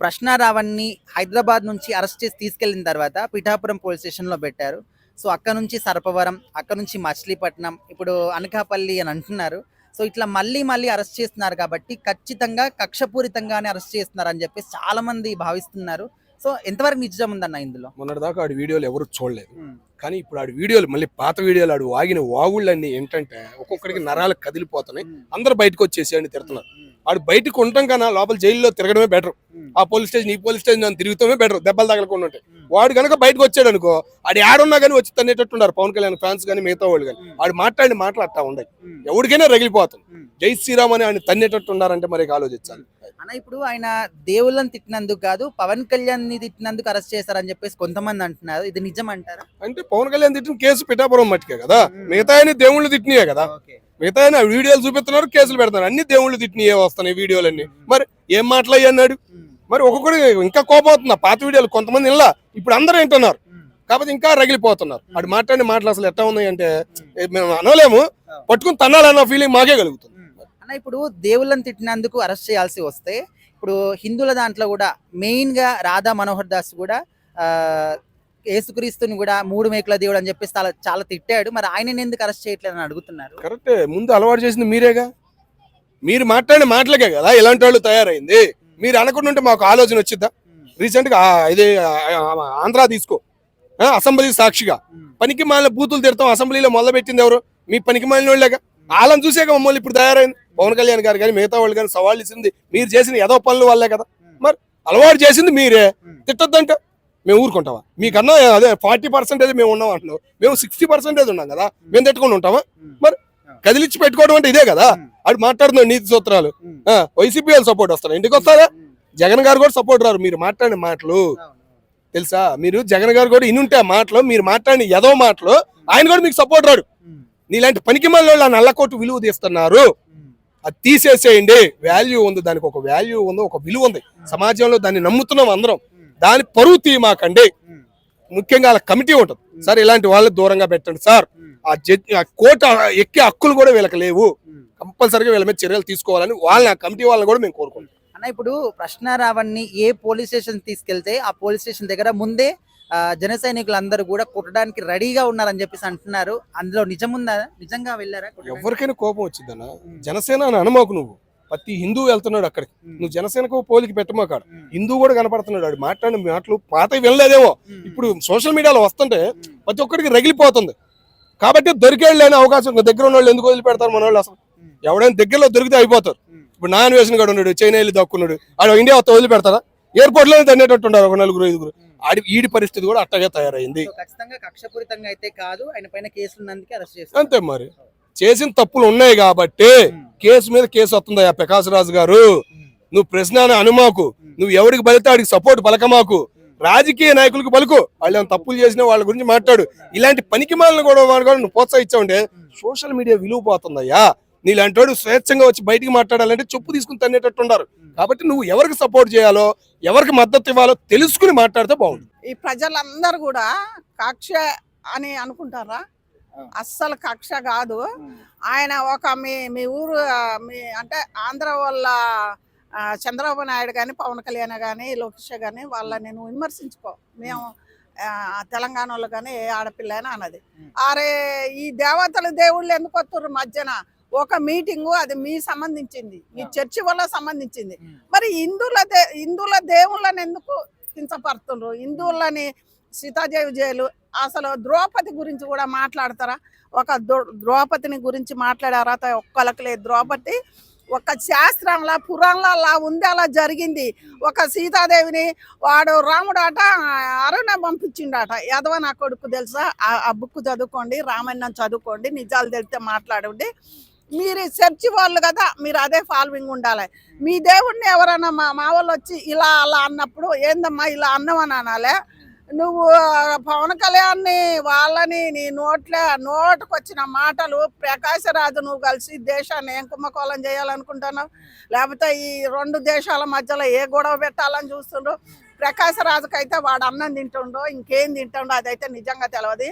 ప్రశ్నారావణ్ణి హైదరాబాద్ నుంచి అరెస్ట్ చేసి తీసుకెళ్ళిన తర్వాత పిఠాపురం పోలీస్ స్టేషన్‌లో పెట్టారు. సో, అక్కడ నుంచి సర్పవరం, అక్కడ నుంచి మచిలీపట్నం, ఇప్పుడు అనకాపల్లి అని అంటున్నారు. సో, ఇట్లా మళ్ళీ మళ్ళీ అరెస్ట్ చేస్తున్నారు కాబట్టి ఖచ్చితంగా కక్షపూరితంగానే అరెస్ట్ చేస్తున్నారని చెప్పేసి చాలామంది భావిస్తున్నారు. సో, ఎంతవరకు నిజం ఉందన్న ఇందులో? మొన్నటిదాకా ఆడి వీడియోలు ఎవరు చూడలేదు. హ్మ్. కానీ ఇప్పుడు ఆడి వీడియోలు మళ్ళీ పాత వీడియోలు ఆడు వాగిన వాగుళ్ళన్నీ ఏంటంటే ఒక్కొక్కడికి నరాలు కదిలిపోతున్నాయి. అందరూ బయటకు వచ్చేసి అని తిడుతున్నారు. ఆడు బయటకు ఉండటం కన్నా లోపల జైల్లో తిరగడమే బెటర్. ఆ పోలీస్ స్టేషన్ ఈ పోలీస్ స్టేషన్ అని తిరుగుతామే బెటర్, దెబ్బలు తగలకుండా ఉంటాయి. వాడు కనుక బయటకు వచ్చాడు అనుకో, ఆడు ఆడున్నా కానీ వచ్చి తన్నేటట్టున్నారు పవన్ కళ్యాణ్ ఫ్యాన్స్ కానీ మిగతా వాళ్ళు కానీ. ఆడు మాట్లాడిన మాటలు అట్టా ఉన్నాయి, ఎవరికైనా రగిలిపోతుంది. జై శ్రీరామ్ అని ఆయన తన్నేటట్టు ఉన్నారంటే మరి ఆలోచించాలి. అన్న ఇప్పుడు ఆయన దేవుళ్ళని తిట్టినందుకు కాదు, పవన్ కళ్యాణ్ ని తిట్టినందుకు అరెస్ట్ చేశారని చెప్పేసి కొంతమంది అంటున్నారు. ఇది నిజం అంటారా? అంటే పవన్ కళ్యాణ్ తిట్టిన కేసు పిఠాపురం మట్టికే కదా, మిగతా ఆయన దేవుళ్ళు తిట్టినాయే కదా. మిగతా ఆయన వీడియోలు చూపిస్తున్నారు, కేసులు పెడుతున్నారు. అన్ని దేవుళ్ళు తిట్టినయే వస్తున్నాయి వీడియోలన్నీ. మరి ఏం మాట్లాడి అన్నాడు? మరి ఒక్కొక్కటి ఇంకా కోపం అవుతుంది. పాత వీడియోలు కొంతమంది ఇలా ఇప్పుడు అందరూ వింటున్నారు కాబట్టి ఇంకా రగిలిపోతున్నారు. వాడు మాట్లాడిన మాటలు అసలు ఎట్లా ఉన్నాయి అంటే మేము అనలేము, పట్టుకుని తన్నాలన్న ఫీలింగ్ మాకే కలుగుతుంది. అన్న ఇప్పుడు దేవుళ్ళని తిట్టినందుకు అరెస్ట్ చేయాల్సి వస్తే, ఇప్పుడు హిందువుల దాంట్లో కూడా మెయిన్ గా రాధా మనోహర్ దాస్ కూడా యేసుక్రీస్తుని కూడా 3 మేకుల దేవుడు అని చెప్పేసి చాలా తిట్టాడు. మరి ఆయన ఎందుకు అరెస్ట్ చేయట్లేదు అని అడుగుతున్నారు. కరెక్టే, ముందు అలవాటు చేసింది మీరేగా. మీరు మాట్లాడిన మాటలకే కదా ఇలాంటి వాళ్ళు తయారైంది. మీరు అనుకుంటుంటే మాకు ఆలోచన వచ్చిద్దా? రీసెంట్ గా ఇది ఆంధ్ర తీసుకో, అసెంబ్లీ సాక్షిగా పనికి మాలిన బూతులు తిడతాం అసెంబ్లీలో మొదలు పెట్టింది ఎవరు? మీ పనికి మాలిన వాళ్ళేగా. వాళ్ళని చూసాక మమ్మల్ని ఇప్పుడు తయారైంది. పవన్ కళ్యాణ్ గారు కానీ మిగతా వాళ్ళు కానీ సవాళ్ళు ఇచ్చింది మీరు చేసిన ఏదో పనుల వల్లే కదా. మరి అలవాటు చేసింది మీరే. తిట్టద్దంటే మేము ఊరుకుంటామా? మీకన్నా అదే 40% మేము ఉన్నాం అంటున్నాం, మేము 60% ఉన్నాం కదా, మేము తిట్టుకుని ఉంటామా? మరి కదిలిచ్చి పెట్టుకోవడం అంటే ఇదే కదా. అది మాట్లాడుతున్నాం నీతి సూత్రాలు. వైసీపీ వాళ్ళు సపోర్ట్ వస్తారు, ఇంటికి వస్తారా? జగన్ గారు కూడా సపోర్ట్ రారు. మీరు మాట్లాడిన మాటలు తెలుసా? మీరు జగన్ గారు కూడా ఇనుంటే ఆ మాటలు, మీరు మాట్లాడిన ఏదో మాటలు ఆయన కూడా మీకు సపోర్ట్ రాడు. నీలాంటి పనికి మళ్ళీ వాళ్ళు నల్లకోటు విలువ తీస్తున్నారు. అది తీసేసేయండి. వాల్యూ ఉంది, దానికి ఒక వాల్యూ ఉంది, ఒక విలువ ఉంది సమాజంలో. దాన్ని నమ్ముతున్నాం అందరం. దాని పరువు తీయమాకండి. ముఖ్యంగా వాళ్ళ కమిటీ ఉంటుంది సార్, ఇలాంటి వాళ్ళని దూరంగా పెట్టండి సార్. ఆ కోట ఎక్కే హక్కులు కూడా వీళ్ళకి లేవు. కంపల్సరీగా వీళ్ళ మీద చర్యలు తీసుకోవాలని వాళ్ళని, ఆ కమిటీ వాళ్ళని కూడా మేము కోరుకుంటాం. అన్న ఇప్పుడు ప్రశ్నారావణ్ణి ఏ పోలీస్ స్టేషన్ తీసుకెళ్తే ఆ పోలీస్ స్టేషన్ దగ్గర ముందే జన సైనికులందరూ కూడా కొట్టడానికి రెడీగా ఉన్నారని చెప్పేసి అంటున్నారు. అందులో నిజం ఉందా? నిజంగా వెళ్ళారా? ఎవరికైనా కోపం వచ్చిందన్న. జనసేన అని అనమాకు నువ్వు. ప్రతి హిందూ వెళ్తున్నాడు అక్కడికి, నువ్వు జనసేనకు పోలికి పెట్టమాకాడు. హిందూ కూడా కనపడుతున్నాడు. వాడు మాట్లాడిన మాటలు పాత వినలేదేమో, ఇప్పుడు సోషల్ మీడియాలో వస్తుంటే ప్రతి ఒక్కడికి రగిలిపోతుంది. కాబట్టి దొరికేళ్ళని అవకాశం దగ్గర ఉన్న వాళ్ళు ఎందుకు వదిలిపెడతారు మన వాళ్ళు? అసలు ఎవడైనా దగ్గరలో దొరికితే అయిపోతారు. ఇప్పుడు నాన్ వేసిన కూడా ఉన్నాడు, చైనా వెళ్ళి దక్కున్నాడు, ఆడు ఇండియా వదిలిపెడతారా? ఎయిర్పోర్ట్ లోనే తన్నేటట్టు ఉన్నారు ఒక 4-5. ఈడి పరిస్థితి కూడా అట్టగే తయారైంది. కక్షపూరితంగా అయితే కాదు, ఆయన పైన కేసులు ఉన్నందుకే అరెస్ట్ చేస్తారు. అంతే, మరి చేసిన తప్పులు ఉన్నాయి కాబట్టి కేసు మీద కేసు వస్తుందయ్యా. ప్రకాశ్ రాజు గారు, నువ్వు ప్రశ్న అనుమాకు, నువ్వు ఎవరికి బలితే ఆడికి సపోర్ట్ పలకమాకు. రాజకీయ నాయకులకు పలుకు, వాళ్ళు తప్పులు చేసిన వాళ్ళ గురించి మాట్లాడు. ఇలాంటి పనికి మాలను కూడా నువ్వు ప్రోత్సహించావంటే సోషల్ మీడియా విలువ పోతుందయ్యా. నీలాంటి వాడు స్వేచ్ఛంగా వచ్చి బయటికి మాట్లాడాలంటే చెప్పు తీసుకుని తన్నేటట్టు ఉన్నారు. కాబట్టి నువ్వు ఎవరికి సపోర్ట్ చేయాలో, ఎవరికి మద్దతు ఇవ్వాలో తెలుసుకుని మాట్లాడితే బాగుంటుంది. ఈ ప్రజలందరూ కూడా కక్ష అని అనుకుంటారా? అస్సలు కక్ష కాదు. ఆయన ఒక మీ ఊరు అంటే ఆంధ్ర వాళ్ళ చంద్రబాబు నాయుడు కానీ, పవన్ కళ్యాణ్ కానీ, లోకేష్ కానీ వాళ్ళని నేను విమర్శించుకో. మేము తెలంగాణలో కానీ ఏ ఆడపిల్ల అయినా అన్నది, అరే ఈ దేవతలు దేవుళ్ళు ఎందుకు వస్తున్నారు మధ్యన? ఒక మీటింగు అది మీ సంబంధించింది, మీ చర్చి వల్ల సంబంధించింది. మరి హిందువుల దేవుళ్ళని ఎందుకు కించపడుతున్నారు? హిందువులని సీతాదేవి జైలు, అసలు ద్రౌపది గురించి కూడా మాట్లాడతారా? ఒక ద్రౌపదిని గురించి మాట్లాడే అర్హత ఒక్కళ్ళకి లేదు. ద్రౌపది ఒక శాస్త్రంలా పురాణంలో అలా ఉంది, అలా జరిగింది. ఒక సీతాదేవిని వాడు రాముడు అట అరుణ పంపించిండట. ఎదవ నా కొడుకు తెలుసా? ఆ బుక్ చదువుకోండి, రామాయణం చదువుకోండి, నిజాలు తెలిస్తే మాట్లాడండి. మీరు చర్చి వాళ్ళు కదా, మీరు అదే ఫాలోయింగ్ ఉండాలి. మీ దేవుడిని ఎవరైనా మా వాళ్ళు వచ్చి ఇలా అలా అన్నప్పుడు ఏందమ్మా ఇలా అన్నవని అనాలే. నువ్వు పవన్ కళ్యాణ్ని వాళ్ళని నీ నోటుకు వచ్చిన మాటలు, ప్రకాశరాజు నువ్వు కలిసి దేశాన్ని ఏం కుంభకోళం చేయాలనుకుంటున్నావు? లేకపోతే ఈ 2 దేశాల మధ్యలో ఏ గొడవ పెట్టాలని చూస్తుండ్రు? ప్రకాశరాజుకైతే వాడు అన్నం తింటుండో ఇంకేం తింటుండో అదైతే నిజంగా తెలియదు.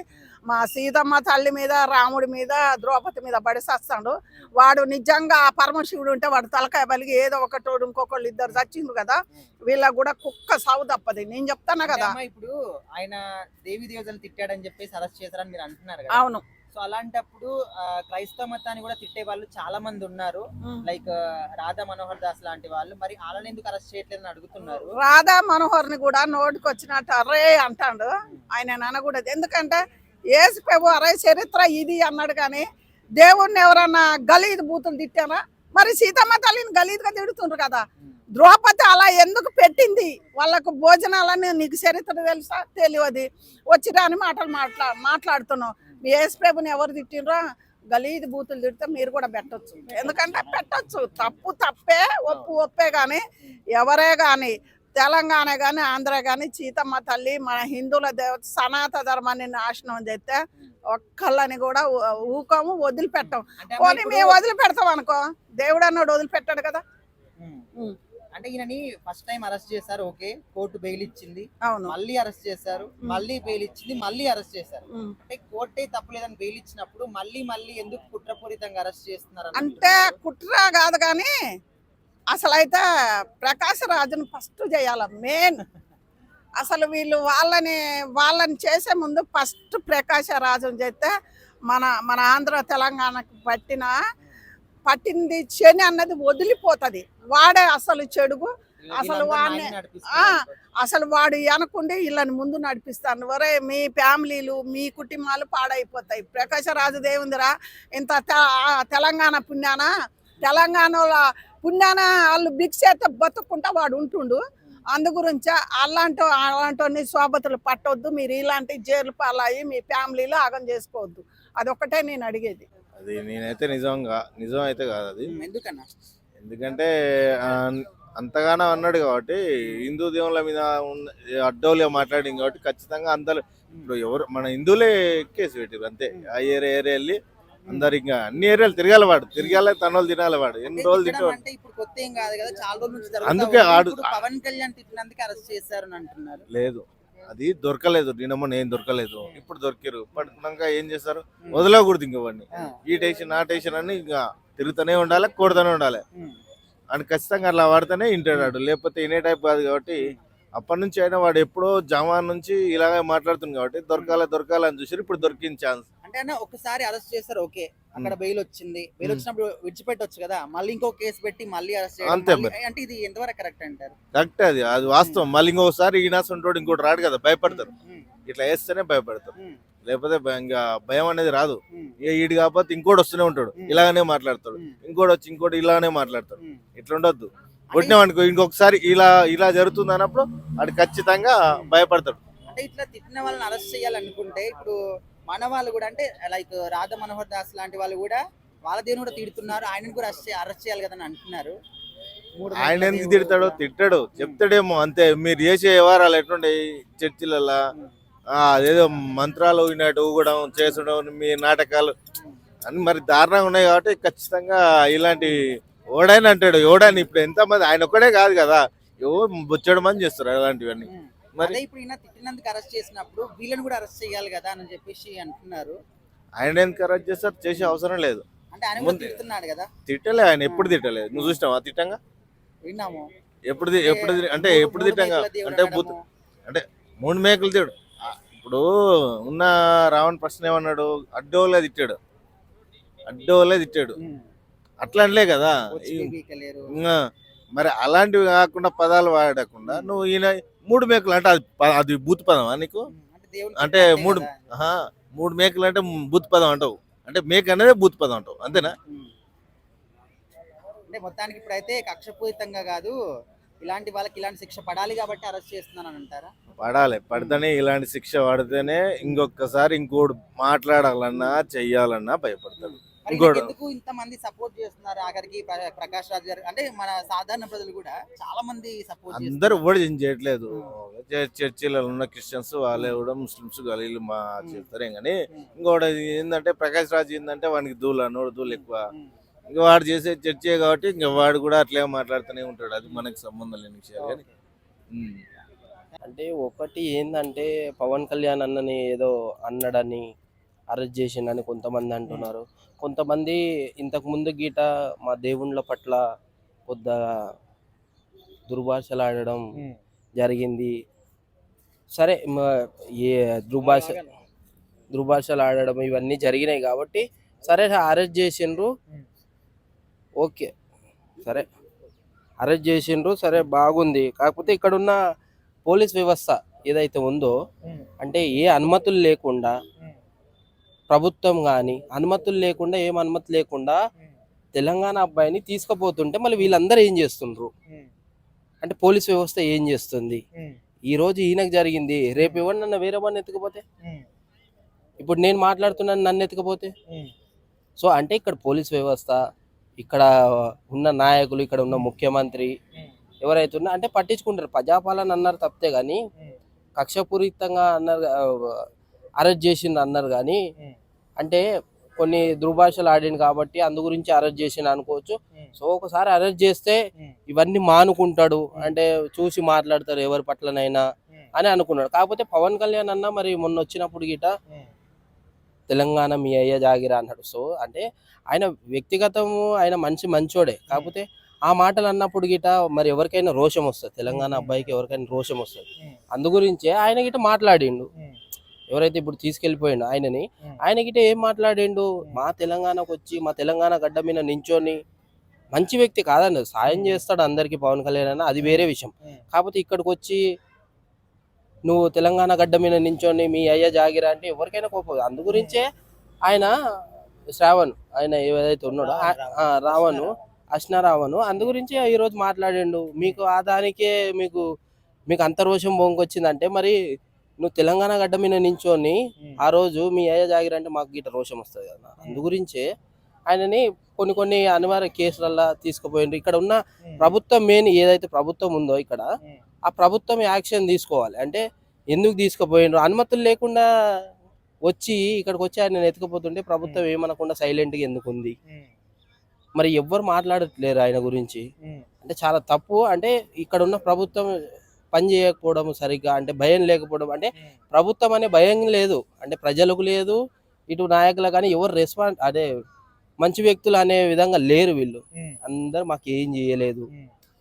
మా సీతమ్మ తల్లి మీద, రాముడి మీద, ద్రౌపది మీద బడిసేస్తాడు. వాడు నిజంగా ఆ పరమశివుడు ఉంటే వాడు తలకాయ బలిగి ఏదో ఒకటోడు ఇంకొకళ్ళు ఇద్దరు చచ్చిండ్రు కదా, వీళ్ళకి కూడా కుక్క సాగు తప్పది. నేను చెప్తాను అంటే కదా. అమ్మ ఇప్పుడు ఆయన దేవి దేవతలు తిట్టాడని చెప్పేసి అరెస్ట్ చేశారని మీరు అంటున్నారు కదా. అవును. సో అలాంటప్పుడు క్రైస్తవ మతాన్ని కూడా తిట్టే వాళ్ళు చాలా మంది ఉన్నారు, లైక్ రాధా మనోహర్ దాస్ లాంటి వాళ్ళు. మరి వాళ్ళని ఎందుకు అరెస్ట్ చేయట్లేదని అడుగుతున్నారు. రాధా మనోహర్ని కూడా నోటికి వచ్చినట్టు అరే అంటాడు. ఆయన అనకూడదు. ఎందుకంటే యేసు ప్రభు అరే చరిత్ర ఇది అన్నాడు, కానీ దేవుణ్ణి ఎవరన్నా గలీద్ బూతులు తిట్టారా? మరి సీతమ్మ తల్లిని గలీద్గా తిడుతుండ్రు కదా. ద్రౌపది అలా ఎందుకు పెట్టింది? వాళ్ళకు భోజనాలని నీకు చరిత్ర తెలుసా? తెలియదు. వచ్చి రాని మాటలు మాట్లాడుతున్నావు. మీ యేసు ప్రభుని ఎవరు తిట్టినరా? గలీద్ బూతులు తిడితే మీరు కూడా పెట్టచ్చు. ఎందుకంటే పెట్టచ్చు, తప్పు తప్పే, ఒప్పు ఒప్పే. కానీ ఎవరే కానీ తెలంగాణ కానీ ఆంధ్ర కానీ సీతమ్మ తల్లి మన హిందువుల దేవత సనాతన ధర్మాన్ని నాశనం చేస్తే ఒక్కళ్ళని కూడా ఊకోము, వదిలిపెట్టాం. పోనీ మేము వదిలిపెడతాం అనుకో, దేవుడు అన్నాడు వదిలిపెట్టాడు కదా. అంటే ఈయనని ఫస్ట్ టైం అరెస్ట్ చేశారు, ఓకే, కోర్టు బెయిల్ ఇచ్చింది. అవును. మళ్ళీ అరెస్ట్ చేశారు, మళ్ళీ బెయిల్ ఇచ్చింది, మళ్ళీ అరెస్ట్ చేశారు. అంటే కోర్టే తప్పులేదని బెయిల్ ఇచ్చినప్పుడు మళ్ళీ మళ్ళీ ఎందుకు కుట్రపూరితంగా అరెస్ట్ చేస్తున్నారు? అంటే కుట్ర కాదు, కానీ అసలు అయితే ప్రకాశ్ రాజును ఫస్ట్ చేయాల మెయిన్. అసలు వీళ్ళు వాళ్ళని చేసే ముందు ఫస్ట్ ప్రకాశ రాజుని చేస్తే మన ఆంధ్ర తెలంగాణకు పట్టింది శని అన్నది వదిలిపోతుంది. వాడే అసలు చెడుగు. అసలు వాడు అనకుండే వీళ్ళని ముందు నడిపిస్తాను. వరే మీ ఫ్యామిలీలు మీ కుటుంబాలు పాడైపోతాయి. ప్రకాశ రాజు దేవుందిరా ఇంత తెలంగాణ తెలంగాణలో పుణ్యాన వాళ్ళు భిక్ష అయితే బతుక్కుంటా వాడు ఉంటుండు. అందు గురించి అలాంటి శోభతులు పట్టొద్దు. మీరు ఇలాంటి జైలు పాలయ్యి మీ ఫ్యామిలీలో ఆగం చేసుకోవద్దు. అదొక్కటే నేను అడిగేది. అది నేనైతే నిజం అయితే కాదు అది. ఎందుకన్నా? ఎందుకంటే అంతగానో అన్నాడు కాబట్టి, హిందూ దేవుళ్ళ మీద అడ్డోలుగా మాట్లాడింది కాబట్టి ఖచ్చితంగా అందరు ఇప్పుడు ఎవరు మన హిందువులే కేసు పెట్టారు అంతే. ఆ ఏరియా వెళ్ళి అందరు ఇంకా అన్ని ఏరియాలు తిరగాలి తనోళ్ళు తినాలి. వాడు ఎన్ని రోజులు తింటాడు. అంటే ఇప్పుడు కొత్త ఏం కాదు కదా, చాలా రోజుల నుంచి అందుకే పవన్ కళ్యాణ్ తిట్టినందుకే అరెస్ట్ చేశారు అంటున్నారు. లేదు, అది దొరకలేదు. నేను దొరకలేదు, ఇప్పుడు దొరికారు. పడుకున్నాక ఏం చేస్తారు? వదలకూడదు ఇంక వాడిని. ఈ టేషన్ ఆ టేషన్ అని ఇంకా తిరుగుతూనే ఉండాలి, కొడుతూనే ఉండాలి. అని ఖచ్చితంగా అట్లా వాడితేనే ఇంటాడు, లేకపోతే ఇనే టైప్ కాదు. కాబట్టి అప్పటి నుంచి అయినా వాడు ఎప్పుడో జమాన్ నుంచి ఇలాగే మాట్లాడుతుంది కాబట్టి దొరకాలని చూసారు. ఇప్పుడు దొరికిన ఛాన్స్. అంటే అన్న ఒకసారి అరెస్ట్ చేస్తారు, ఓకే, అక్కడ బెయిల్ వచ్చింది. బెయిల్ వచ్చినప్పుడు విడిచిపెట్టొచ్చు కదా, మళ్ళీ ఇంకో కేసు పెట్టి మళ్ళీ అరెస్ట్ అంతే. అంటే ఇది ఎంతవరకు కరెక్ట్ అంటారు? కరెక్ట్, అది వాస్తవం. మళ్ళీ ఇంకోసారి ఈనాస్ ఉంటాడు, ఇంకోటి రాడు కదా, భయపడతారు. ఇట్లా వేస్తేనే భయపడతారు, లేకపోతే ఇంకా భయం అనేది రాదు. ఈడు కాకపోతే ఇంకోటి వస్తూనే ఉంటాడు, ఇలాగనే మాట్లాడతాడు. ఇంకోటి వచ్చి ఇంకోటి ఇలానే మాట్లాడతాడు. ఇట్లా ఉండొద్దు. కొట్టినామనుకో ఇంకొకసారి ఇలా జరుగుతుంది అన్నప్పుడు వాడు ఖచ్చితంగా భయపడతాడు. అంటే ఇట్లా తిట్టిన వాళ్ళని అరెస్ట్ చేయాలనుకుంటే ఇప్పుడు మన వాళ్ళు కూడా, అంటే లైక్ రాధా మనోహర్ దాస్ లాంటి వాళ్ళు కూడా వాళ్ళ దేవుని కూడా తిడుతున్నారు, ఆయనను కూడా అరెస్ట్ చేయాలి కదా అని అంటున్నారు. ఆయన ఎందుకు తిట్టాడు చెప్తాడేమో అంతే. మీరు చేసే వ్యవహారాలు ఎట్లుండే చర్చిలలో అదేదో మంత్రాలు వినట్టు ఊగడం చేసుడం, మీ నాటకాలు అన్ని మరి దారుణంగా ఉన్నాయి. కాబట్టి ఖచ్చితంగా ఇలాంటి ఓడైనా అంటాడు. ఎవడని ఇప్పుడు ఎంతమంది, ఆయన ఒక్కడే కాదు కదా, బొచ్చడం మంది చేస్తారు అలాంటివన్నీ. మరి ఇప్పుడు ఈయన తిట్టినందుకు అరెస్ట్ చేసినప్పుడు వీళ్ళని కూడా అరెస్ట్ చేయాలి కదా అని చెప్పేసి అంటున్నారు. ఆయన ఎందుకు అరెస్ట్ చేస్తారు? చేసే అవసరం లేదు. అంటే ఆయన కూడా తిడుతున్నాడు కదా. తిట్టలే, ఆయన ఎప్పుడు తిట్టలేదు. నువ్వు చూసినావా తిట్టంగా? విన్నాము. ఎప్పుడు తిట్టంగా అంటే 3 మేకలు తిడు. ఇప్పుడు ఉన్న రావణ్ ప్రశ్న ఏమన్నాడు? అడ్డోలే తిట్టాడు. అట్లా అనలే కదా. మరి అలాంటివి కాకుండా పదాలు వాడకుండా నువ్వు ఈయన 3 మేకలు అంటే అది బూత్ పదమా నీకు? అంటే 3 మేకలు అంటే బూత్ పదం అంటావు. అంటే మేక అనేది బూత్ పదం అంటావు, అంతేనా? అంటే మొత్తానికి ఇప్పుడైతే కక్షపూరితంగా కాదు, ఇలాంటి వాళ్ళకి ఇలాంటి శిక్ష పడాలి కాబట్టి అరెస్ట్ చేస్తున్నాను అంటారా? పడితేనే ఇలాంటి శిక్ష పడితేనే ఇంకొకసారి ఇంకోటి మాట్లాడాలన్నా చెయ్యాలన్నా భయపడతాడు. ఎందుకు ఇంతమంది సపోర్ట్ చేస్తున్నారు ఆఖరికి ప్రకాష్ రాజ్ గారు? అంటే మన సాధారణ ప్రజలు కూడా చాలా మంది సపోర్ట్ అందరూ కూడా ఏం చేయట్లేదు. చర్చిలలో ఉన్న క్రిస్టియన్స్ వాళ్ళే కూడా ముస్లిమ్స్ గలీలు చేస్తారు. కానీ ఇంకోటి ఏంటంటే ప్రకాష్ రాజ్ ఏంటంటే వానికి దూలు ఎక్కువ. ఇంకా వాడు చేసే చర్చే కాబట్టి ఇంకా వాడు కూడా అట్లే మాట్లాడుతూనే ఉంటాడు. అది మనకి సంబంధం లేని విషయాలు. కానీ అంటే ఒకటి ఏంటంటే పవన్ కళ్యాణ్ అన్నని ఏదో అన్నాడని అరెస్ట్ చేసిండని కొంతమంది అంటున్నారు. కొంతమంది ఇంతకు ముందు గీట మా దేవుళ్ళ పట్ల కొద్దిగా దుర్భాషలాడడం జరిగింది. సరే ఏ దుర్భాషలు ఆడడం ఇవన్నీ జరిగినాయి కాబట్టి సరే అరెస్ట్ చేసిండ్రు. ఓకే, సరే అరెస్ట్ చేసిండ్రు, సరే బాగుంది. కాకపోతే ఇక్కడున్న పోలీస్ వ్యవస్థ ఏదైతే ఉందో అంటే ఏ అనుమతులు లేకుండా ప్రభుత్వం కానీ అనుమతులు లేకుండా ఏం అనుమతి లేకుండా తెలంగాణ అబ్బాయిని తీసుకుపోతుంటే మళ్ళీ వీళ్ళందరూ ఏం చేస్తుండ్రు అంటే పోలీస్ వ్యవస్థ ఏం చేస్తుంది? ఈ రోజు ఈయనకు జరిగింది, రేపు ఎవరినన్నా వేరే వాడిని ఎత్తుకుపోతే, ఇప్పుడు నేను మాట్లాడుతున్నాను నన్ను ఎత్తుకుపోతే, సో అంటే ఇక్కడ పోలీస్ వ్యవస్థ, ఇక్కడ ఉన్న నాయకులు, ఇక్కడ ఉన్న ముఖ్యమంత్రి ఎవరైతే ఉన్నా అంటే పట్టించుకుంటారు. ప్రజాపాలన అన్నారు తప్పితే కానీ కక్షపూరితంగా అన్నారు, అరెస్ట్ చేసిండు అన్నారు కానీ అంటే కొన్ని దుర్భాషలు ఆడింది కాబట్టి అందు గురించి అరెస్ట్ చేసిండు అనుకోవచ్చు. సో ఒకసారి అరెస్ట్ చేస్తే ఇవన్నీ మానుకుంటాడు అంటే చూసి మాట్లాడతారు ఎవరి పట్లనైనా అని అనుకున్నాడు. కాకపోతే పవన్ కళ్యాణ్ అన్న మరి మొన్న వచ్చినప్పుడు గిట తెలంగాణ మీ అయ్య జాగిరా అన్నాడు. సో అంటే ఆయన వ్యక్తిగతము, ఆయన మంచోడే. కాకపోతే ఆ మాటలు అన్నప్పుడు గిట మరి ఎవరికైనా రోషం వస్తుంది, తెలంగాణ అబ్బాయికి ఎవరికైనా రోషం వస్తుంది. అందు గురించే ఆయన గిట మాట్లాడిండు. ఎవరైతే ఇప్పుడు తీసుకెళ్లిపోయిండు ఆయన గిట ఏం మాట్లాడిండు, మా తెలంగాణకు వచ్చి మా తెలంగాణ గడ్డ మీద నించొని, మంచి వ్యక్తి కాదండి, సాయం చేస్తాడు అందరికి పవన్ కళ్యాణ్ అన్న, అది వేరే విషయం. కాకపోతే ఇక్కడికి వచ్చి నువ్వు తెలంగాణ గడ్డ మీద నించొని మీ అయ్య జాగిరా అంటే ఎవరికైనా కోపం. అందు గురించే ఆయన శ్రావణ్, ఆయన ఏదైతే ఉన్నాడో రావణ్, అశ్నారావణ్, అందు గురించి ఈరోజు మాట్లాడిండు. మీకు ఆ దానికే మీకు అంత రోషం బొంకొచ్చిందంటే మరి నువ్వు తెలంగాణ గడ్డ మీద నించొని ఆ రోజు మీ అయ్య జాగిరా అంటే మాకు గిట్ట రోషం వస్తుంది కదా. అందు గురించే ఆయనని కొన్ని అనివార్య కేసులల్లో తీసుకుపోయిండ్రు. ఇక్కడ ఉన్న ప్రభుత్వం మెయిన్ ఏదైతే ప్రభుత్వం ఉందో ఇక్కడ ఆ ప్రభుత్వం యాక్షన్ తీసుకోవాలి. అంటే ఎందుకు తీసుకుపోయిండ్రు, అనుమతులు లేకుండా వచ్చి ఇక్కడికి వచ్చి ఆయన ఎత్తుకుపోతుంటే ప్రభుత్వం ఏమనకుండా సైలెంట్గా ఎందుకు ఉంది? మరి ఎవ్వరు మాట్లాడట్లేరు ఆయన గురించి. అంటే చాలా తప్పు. అంటే ఇక్కడ ఉన్న ప్రభుత్వం పని చేయకపోవడం సరిగ్గా, అంటే భయం లేకపోవడం, అంటే ప్రభుత్వం అనే భయం లేదు, అంటే ప్రజలకు లేదు, ఇటు నాయకులు కానీ ఎవరు రెస్పాన్స్ అదే మంచి వ్యక్తులు అనే విధంగా లేరు వీళ్ళు. అందరు మాకు ఏం చేయలేదు,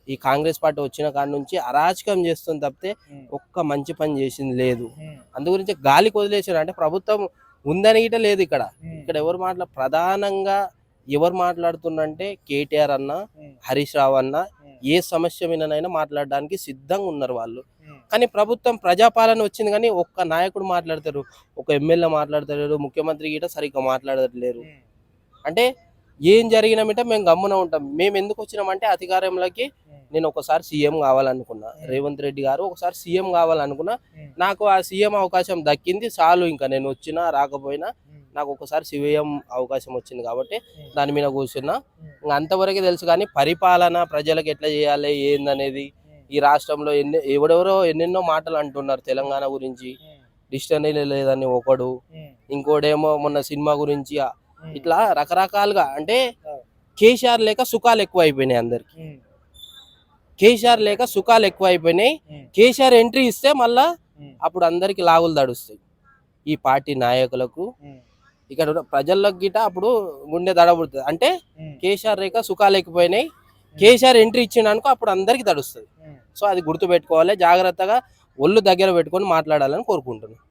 ఈ కాంగ్రెస్ పార్టీ వచ్చిన కాడ నుంచి అరాచకం చేస్తుంది తప్పితే ఒక్క మంచి పని చేసింది లేదు. అందు గురించి గాలికి వదిలేసారు. అంటే ప్రభుత్వం ఉందని గిట్ట లేదు ఇక్కడ. ఇక్కడ ప్రధానంగా ఎవరు మాట్లాడుతుందంటే కేటీఆర్ అన్న, హరీష్ రావు అన్న ఏ సమస్య మీదనైనా మాట్లాడడానికి సిద్ధంగా ఉన్నారు వాళ్ళు. కానీ ప్రభుత్వం ప్రజాపాలన వచ్చింది కానీ ఒక్క నాయకుడు మాట్లాడతారు, ఒక ఎమ్మెల్యే మాట్లాడతారు, ముఖ్యమంత్రి గిట్ట సరిగ్గా మాట్లాడలేరు. అంటే ఏం జరిగినామంటే మేము గమ్మున ఉంటాం. మేము ఎందుకు వచ్చినామంటే అధికారంలోకి నేను ఒకసారి సీఎం కావాలనుకున్నా, రేవంత్ రెడ్డి గారు ఒకసారి సీఎం కావాలనుకున్నా, నాకు ఆ సీఎం అవకాశం దక్కింది చాలు. ఇంకా నేను వచ్చినా రాకపోయినా నాకు ఒకసారి సీఎం అవకాశం వచ్చింది కాబట్టి దాని మీద కూర్చున్నా. ఇంకా అంతవరకే తెలుసు. కానీ పరిపాలన ప్రజలకు ఎట్లా చేయాలి ఏందనేది ఈ రాష్ట్రంలో ఎవరెవరో ఎన్నెన్నో మాటలు అంటున్నారు తెలంగాణ గురించి. డిక్షనరీ లేదని ఒకడు, ఇంకోడేమో మొన్న సినిమా గురించి, ఇట్లా రకరకాలుగా. అంటే కేసీఆర్ లేక సుఖాలు ఎక్కువ అయిపోయినాయి అందరికి. కేసీఆర్ లేక సుఖాలు ఎక్కువ అయిపోయినాయి. కేసీఆర్ ఎంట్రీ ఇస్తే మళ్ళా అప్పుడు అందరికి లాగులు దడుస్తాయి. ఈ పార్టీ నాయకులకు, ఇక్కడ ఉన్న ప్రజలకు గిట అప్పుడు గుండె దడబడుతుంది. అంటే కేసీఆర్ రేఖ సుఖాలు ఎక్కిపోయినాయి, కేసీఆర్ ఎంట్రీ ఇచ్చినానుకో అప్పుడు అందరికి తడుస్తుంది. సో అది గుర్తుపెట్టుకోవాలి, జాగ్రత్తగా ఒళ్ళు దగ్గర పెట్టుకొని మాట్లాడాలని కోరుకుంటున్నాను.